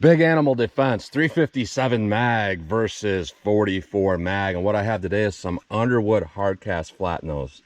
Big Animal Defense 357 mag versus 44 mag, and what I have today is some Underwood hardcast flat nose.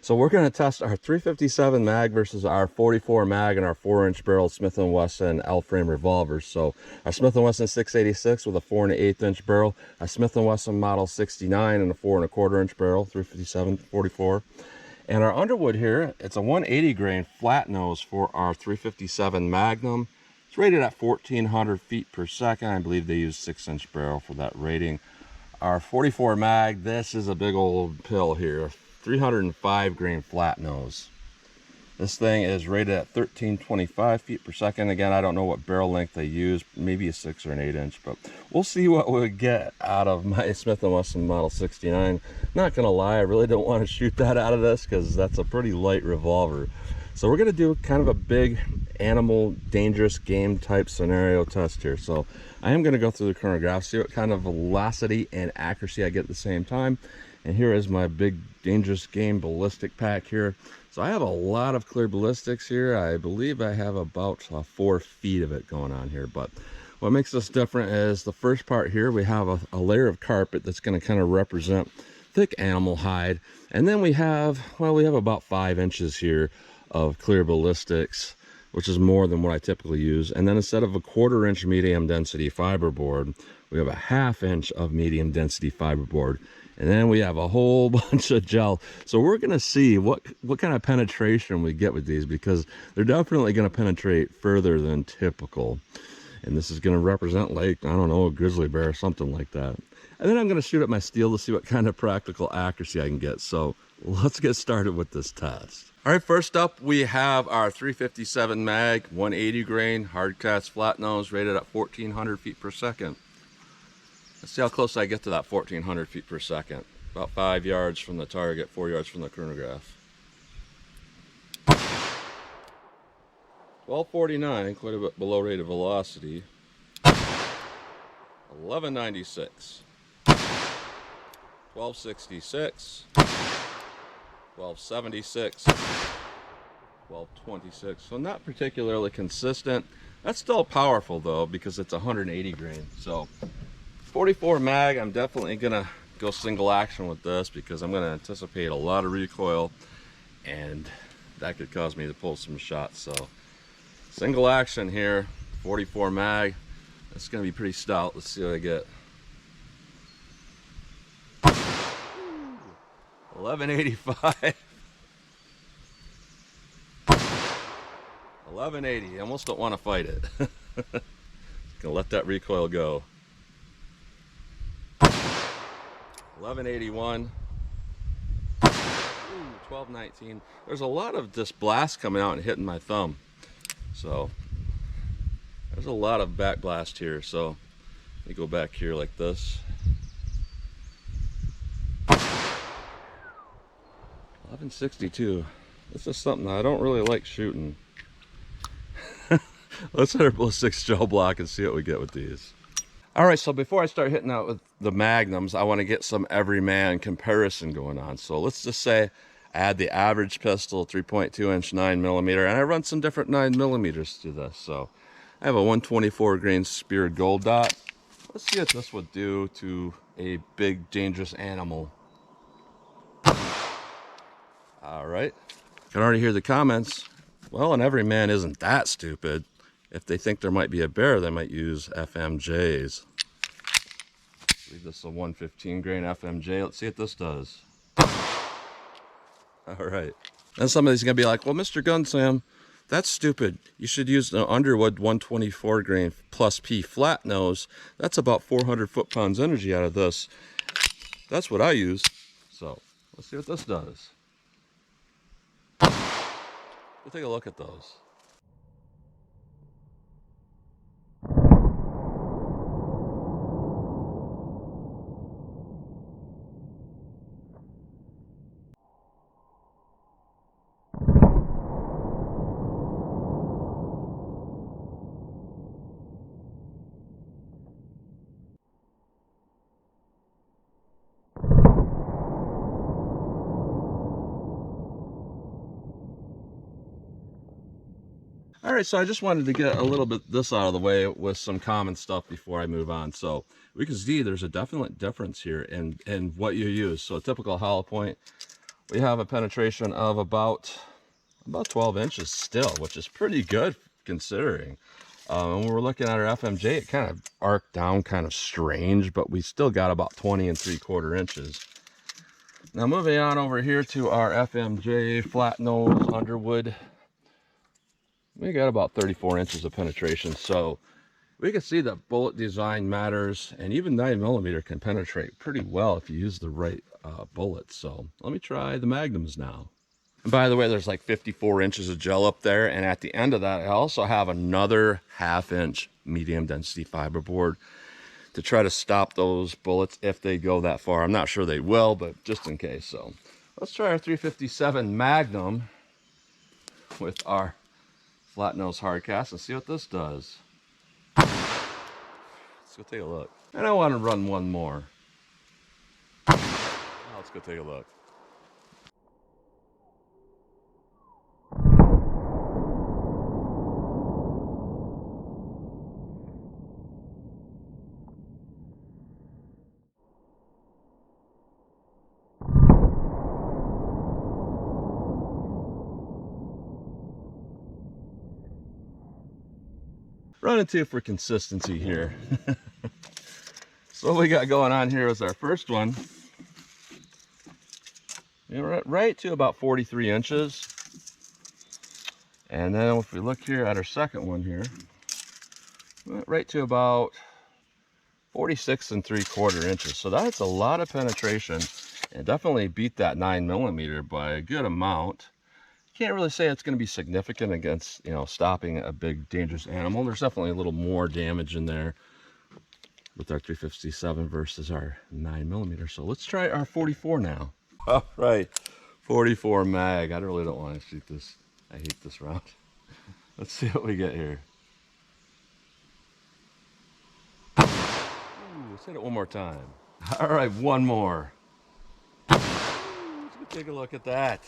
So we're going to test our 357 mag versus our 44 mag and our 4-inch barrel Smith & Wesson L-frame revolvers. So our Smith & Wesson 686 with a 4 1/8 inch barrel, a Smith & Wesson Model 69 and a 4 1/4 inch barrel, 357 44. And our Underwood here, it's a 180 grain flat nose for our 357 Magnum. It's rated at 1400 feet per second. I believe they use 6-inch barrel for that rating. Our 44 mag, this is a big old pill here. 305 grain flat nose. This thing is rated at 1325 feet per second. Again, I don't know what barrel length they use, maybe a 6 or an 8 inch, but we'll see what we get out of my Smith & Wesson Model 69. Not gonna lie, I really don't want to shoot that out of this because that's a pretty light revolver. So we're gonna do kind of a big animal dangerous game type scenario test here. So I am gonna go through the chronograph, see what kind of velocity and accuracy I get at the same time. And here is my big dangerous game ballistic pack here. So I have a lot of clear ballistics here. I believe I have about 4 feet of it going on here. But what makes this different is the first part here, we have a layer of carpet that's going to kind of represent thick animal hide. And then we have about 5 inches here of clear ballistics, which is more than what I typically use. And then instead of a 1/4 inch medium density fiberboard, we have a 1/2 inch of medium density fiberboard. And then we have a whole bunch of gel. So we're gonna see what kind of penetration we get with these, because they're definitely gonna penetrate further than typical. And this is gonna represent, like, I don't know, a grizzly bear or something like that. And then I'm gonna shoot at my steel to see what kind of practical accuracy I can get. So let's get started with this test. All right, first up, we have our 357 mag, 180 grain, hardcast flat nose, rated at 1400 feet per second. Let's see how close I get to that 1400 feet per second. About 5 yards from the target, 4 yards from the chronograph. 1249, quite a bit below rated velocity. 1196. 1266. 1276. 1226. So not particularly consistent. That's still powerful though, because it's 180 grain. So 44 mag, I'm definitely gonna go single action with this because I'm gonna anticipate a lot of recoil and that could cause me to pull some shots. So single action here, 44 mag. It's gonna be pretty stout. Let's see what I get. 1185. 1180. I almost don't want to fight it. Gonna let that recoil go. 1181. 1219. There's a lot of this blast coming out and hitting my thumb. So there's a lot of back blast here. So let me go back here like this. 1162. This is something I don't really like shooting. Let's hit our ballistics gel block and see what we get with these. All right, so before I start hitting out with the magnums, I want to get some everyman comparison going on. So let's just say I add the average pistol, 3.2 inch 9mm, and I run some different 9mm through this. So I have a 124 grain spear gold dot. Let's see what this would do to a big dangerous animal. All right, can already hear the comments. Well, an everyman isn't that stupid. If they think there might be a bear, they might use FMJs. I believe this is a 115 grain FMJ. Let's see what this does. All right. Then somebody's gonna be like, well, Mr. Gun Sam, that's stupid. You should use the Underwood 124 grain plus P flat nose. That's about 400 foot-pounds energy out of this. That's what I use. So let's see what this does. We'll take a look at those. right, so I just wanted to get a little bit this out of the way with some common stuff before I move on. So we can see there's a definite difference here in what you use. So a typical hollow point, we have a penetration of about 12 inches still, which is pretty good considering. And when we're looking at our FMJ, it kind of arced down kind of strange, but we still got about 20 3/4 inches. Now moving on over here to our FMJ flat nose Underwood, we got about 34 inches of penetration. So we can see that bullet design matters, and even 9mm can penetrate pretty well if you use the right bullets. So let me try the Magnums now. And by the way, there's like 54 inches of gel up there, and at the end of that I also have another 1/2 inch medium density fiberboard to try to stop those bullets if they go that far. I'm not sure they will, but just in case. So let's try our 357 Magnum with our flat nose hard cast and see what this does. Let's go take a look. And I want to run one more. Let's go take a look. Running two for consistency here. So what we got going on here is our first one. We're right to about 43 inches. And then if we look here at our second one here, right to about 46 3/4 inches. So that's a lot of penetration, and definitely beat that 9mm by a good amount. Can't really say it's going to be significant against, you know, stopping a big dangerous animal. There's definitely a little more damage in there with our 357 versus our 9mm. So let's try our 44 now. All right, 44 mag. I really don't want to shoot this. I hate this round. Let's see what we get here. Ooh, let's hit it one more time. All right, one more. Ooh, let's go take a look at that.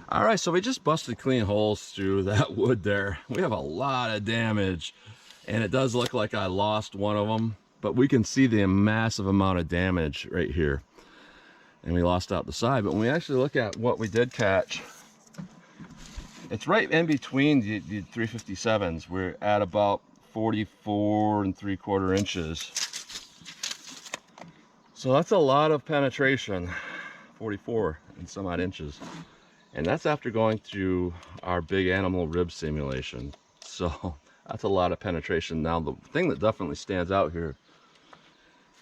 All right, so we just busted clean holes through that wood there. We have a lot of damage, and it does look like I lost one of them, but we can see the massive amount of damage right here. And we lost out the side, but when we actually look at what we did catch, it's right in between the 357s. We're at about 44 3/4 inches. So that's a lot of penetration, 44 and some odd inches. And that's after going through our big animal rib simulation. So that's a lot of penetration. Now the thing that definitely stands out here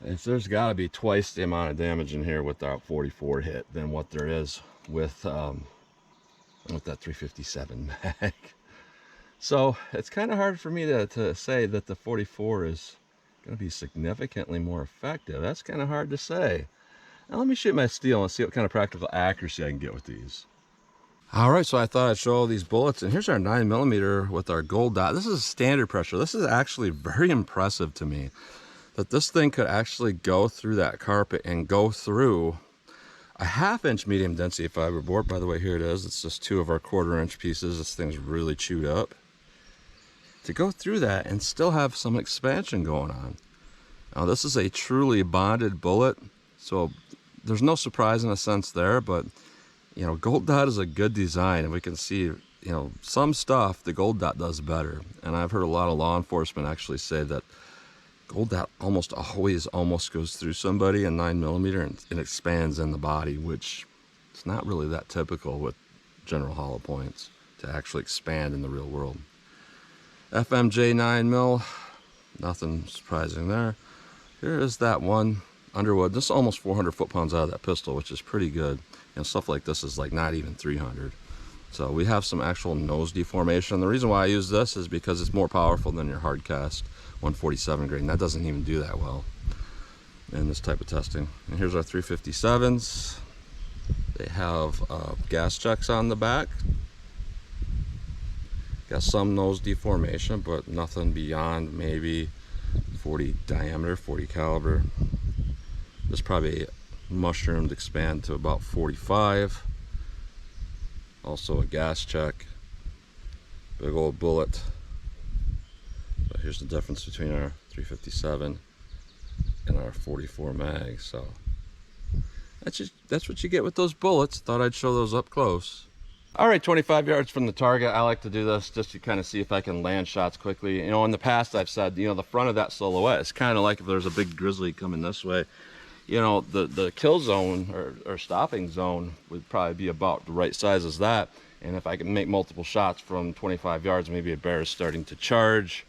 is there's got to be twice the amount of damage in here with that 44 hit than what there is with that 357 mag. So it's kind of hard for me to say that the 44 is going to be significantly more effective. That's kind of hard to say. Now let me shoot my steel and see what kind of practical accuracy I can get with these. All right, so I thought I'd show all these bullets, and here's our 9mm with our gold dot. This is standard pressure. This is actually very impressive to me, that this thing could actually go through that carpet and go through a 1/2 inch medium density fiberboard. By the way, here it is. It's just two of our 1/4 inch pieces. This thing's really chewed up. To go through that and still have some expansion going on. Now this is a truly bonded bullet, so there's no surprise in a sense there, but you know, gold dot is a good design, and we can see, you know, some stuff the gold dot does better. And I've heard a lot of law enforcement actually say that gold dot almost always goes through somebody in 9mm and expands in the body, which is not really that typical with general hollow points to actually expand in the real world. FMJ 9mm, nothing surprising there. Here is that one Underwood. This is almost 400 foot-pounds out of that pistol, which is pretty good. And stuff like this is like not even 300. So we have some actual nose deformation. The reason why I use this is because it's more powerful than your hard cast 147 grain. That doesn't even do that well. and this type of testing. And here's our 357s. They have gas checks on the back. Got some nose deformation, but nothing beyond maybe 40 diameter, 40 caliber. This probably mushroomed, expand to about 45. Also a gas check. Big old bullet. But here's the difference between our 357 and our 44 mag. So that's what you get with those bullets. Thought I'd show those up close. All right, 25 yards from the target. I like to do this just to kind of see if I can land shots quickly. You know, in the past I've said, you know, the front of that silhouette is kind of like if there's a big grizzly coming this way. You know, the kill zone or stopping zone would probably be about the right size as that. And if I can make multiple shots from 25 yards, maybe a bear is starting to charge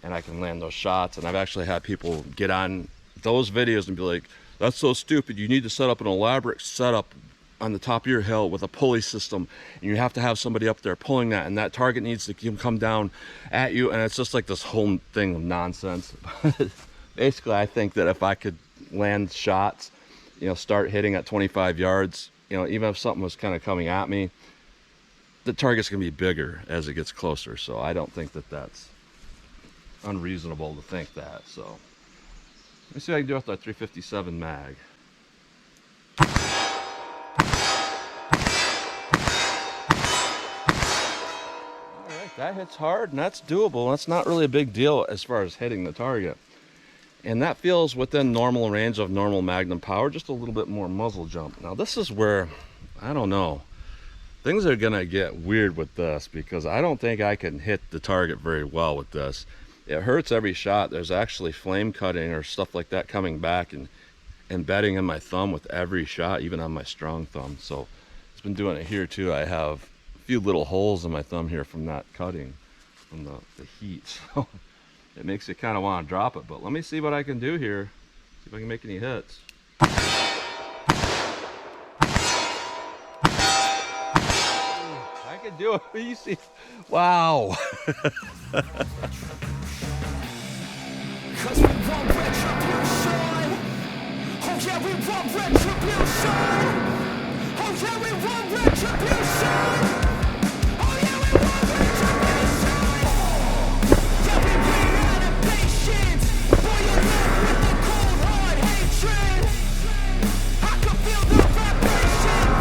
and I can land those shots. And I've actually had people get on those videos and be like, that's so stupid. You need to set up an elaborate setup on the top of your hill with a pulley system. And you have to have somebody up there pulling that, and that target needs to come down at you. And it's just like this whole thing of nonsense. Basically, I think that if I could land shots, you know, start hitting at 25 yards, you know, even if something was kind of coming at me, the target's gonna be bigger as it gets closer. So I don't think that that's unreasonable to think that. So let me see what I can do with that 357 mag. All right, that hits hard and that's doable. That's not really a big deal as far as hitting the target. And that feels within normal range of normal Magnum power, just a little bit more muzzle jump. Now this is where, I don't know, things are gonna get weird with this because I don't think I can hit the target very well with this. It hurts every shot. There's actually flame cutting or stuff like that coming back and embedding in my thumb with every shot, even on my strong thumb. So it's been doing it here too. I have a few little holes in my thumb here from that cutting, from the heat. So it makes you kind of want to drop it, but let me see what I can do here. See if I can make any hits. I can do it. You see, wow. Cause we want retribution. Oh yeah, we want retribution. Oh yeah, we want retribution. Oh yeah, we want retribution. Yeah, we ran out of patience. Boy, you live with the cold hard hatred. I can feel the vibration.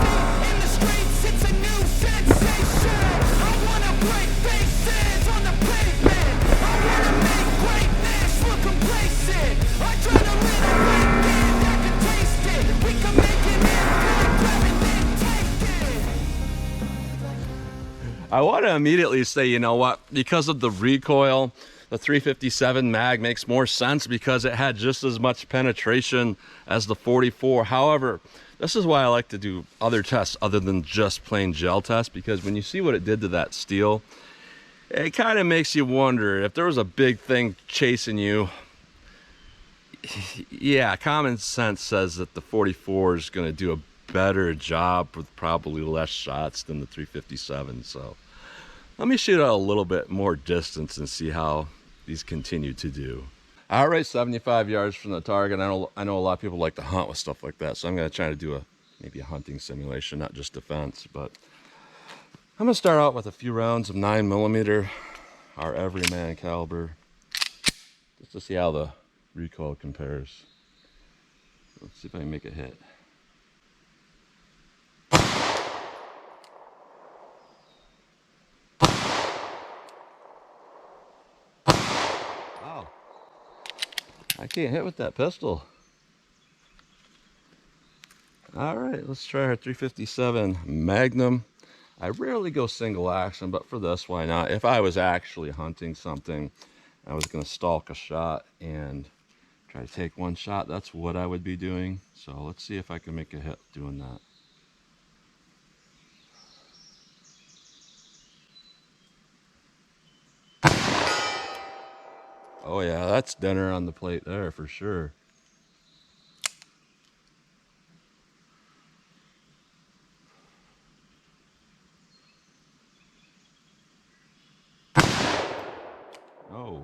In the streets, it's a new sensation. I wanna break faces on the pavement. I wanna make greatness look complacent. Adrenaline awakened, I can taste it. We can make an impact, grab it, then take it. I want to immediately say, you know what, because of the recoil, the 357 mag makes more sense because it had just as much penetration as the 44. However, this is why I like to do other tests other than just plain gel tests, because when you see what it did to that steel, it kind of makes you wonder if there was a big thing chasing you. Yeah, common sense says that the 44 is going to do a better job with probably less shots than the 357. So let me shoot out a little bit more distance and see how these continue to do. All right, 75 yards from the target. I know a lot of people like to hunt with stuff like that, so I'm going to try to do maybe a hunting simulation, not just defense. But I'm going to start out with a few rounds of 9mm, our everyman caliber, just to see how the recoil compares. Let's see if I can make a hit. Wow, I can't hit with that pistol. All right, let's try our 357 Magnum. I rarely go single action, but for this, why not? If I was actually hunting something, I was going to stalk a shot and try to take one shot, that's what I would be doing. So let's see if I can make a hit doing that. Oh yeah, that's dinner on the plate there for sure. Oh.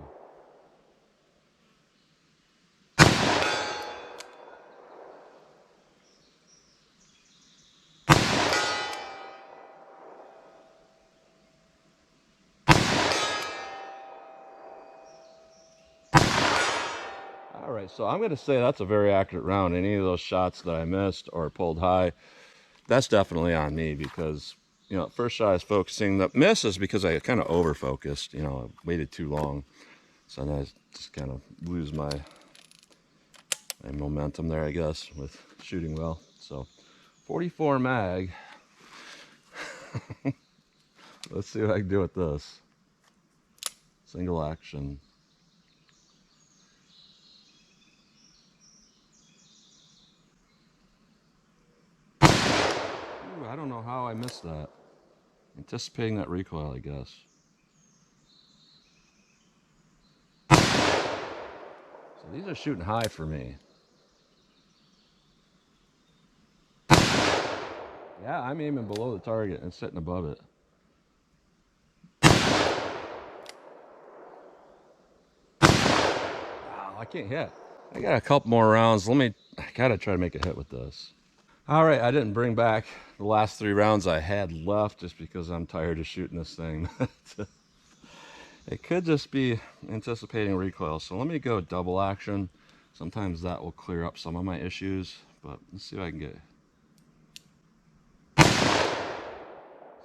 right, so I'm going to say that's a very accurate round. Any of those shots that I missed or pulled high, that's definitely on me because, you know, first shot I was focusing. The miss is because I kind of over focused, you know, I waited too long. So then I just kind of lose my momentum there, I guess, with shooting well. So 44 mag. Let's see what I can do with this. Single action. Ooh, I don't know how I missed that. Anticipating that recoil, I guess. So these are shooting high for me. Yeah, I'm aiming below the target and sitting above it. Wow, I can't hit. I got a couple more rounds. I gotta try to make a hit with this. All right, I didn't bring back the last 3 rounds I had left just because I'm tired of shooting this thing. It could just be anticipating recoil. So let me go double action. Sometimes that will clear up some of my issues, but let's see if I can get.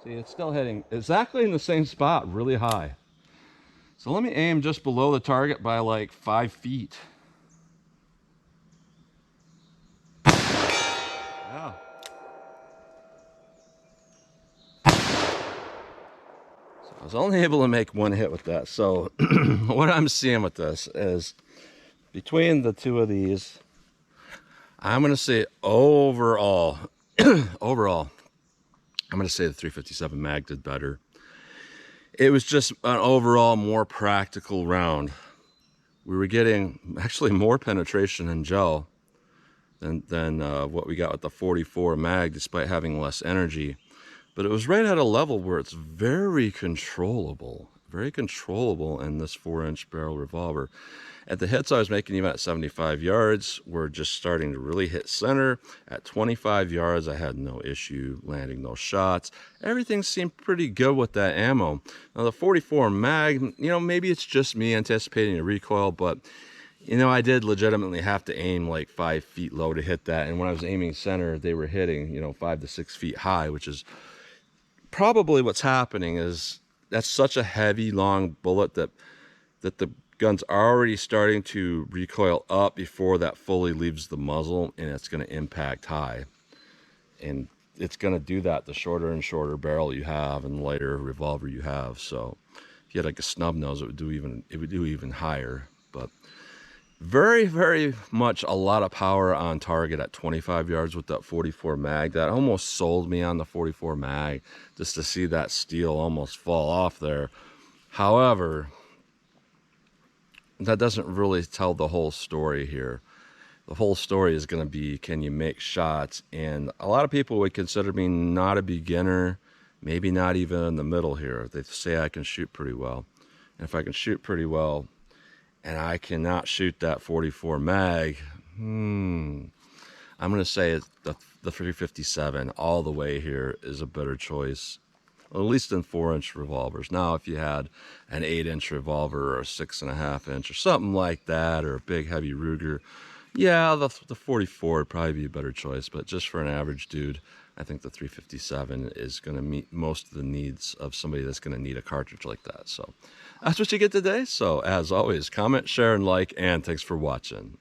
See, it's still hitting exactly in the same spot, really high. So let me aim just below the target by like 5 feet. Yeah. So I was only able to make 1 hit with that. So what I'm seeing with this is between the 2 of these, I'm going to say overall, overall, I'm going to say the 357 mag did better. It was just an overall more practical round. We were getting actually more penetration in gel than what we got with the 44 mag, despite having less energy. But it was right at a level where it's very controllable in this 4-inch barrel revolver. At the hits I was making, even at 75 yards, we're just starting to really hit center. At 25 yards, I had no issue landing those shots. Everything seemed pretty good with that ammo. Now the 44 mag, you know, maybe it's just me anticipating a recoil, but you know, I did legitimately have to aim like 5 feet low to hit that. And when I was aiming center, they were hitting, you know, 5 to 6 feet high, which is probably what's happening. Is that's such a heavy, long bullet that the gun's already starting to recoil up before that fully leaves the muzzle, and it's going to impact high. And it's going to do that the shorter and shorter barrel you have and the lighter revolver you have. So if you had like a snub nose, it would do even higher. But very, very much a lot of power on target at 25 yards with that 44 mag. That almost sold me on the 44 mag, just to see that steel almost fall off there. However, that doesn't really tell the whole story here. The whole story is going to be, can you make shots? And a lot of people would consider me not a beginner, maybe not even in the middle here. They say I can shoot pretty well. And if I can shoot pretty well, and I cannot shoot that 44 mag, I'm going to say the 357 all the way here is a better choice, at least in 4-inch revolvers. Now, if you had an 8-inch revolver or a 6.5-inch or something like that, or a big heavy Ruger, yeah, the 44 would probably be a better choice. But just for an average dude, I think the 357 is going to meet most of the needs of somebody that's going to need a cartridge like that. So that's what you get today. So as always, comment, share, and like, and thanks for watching.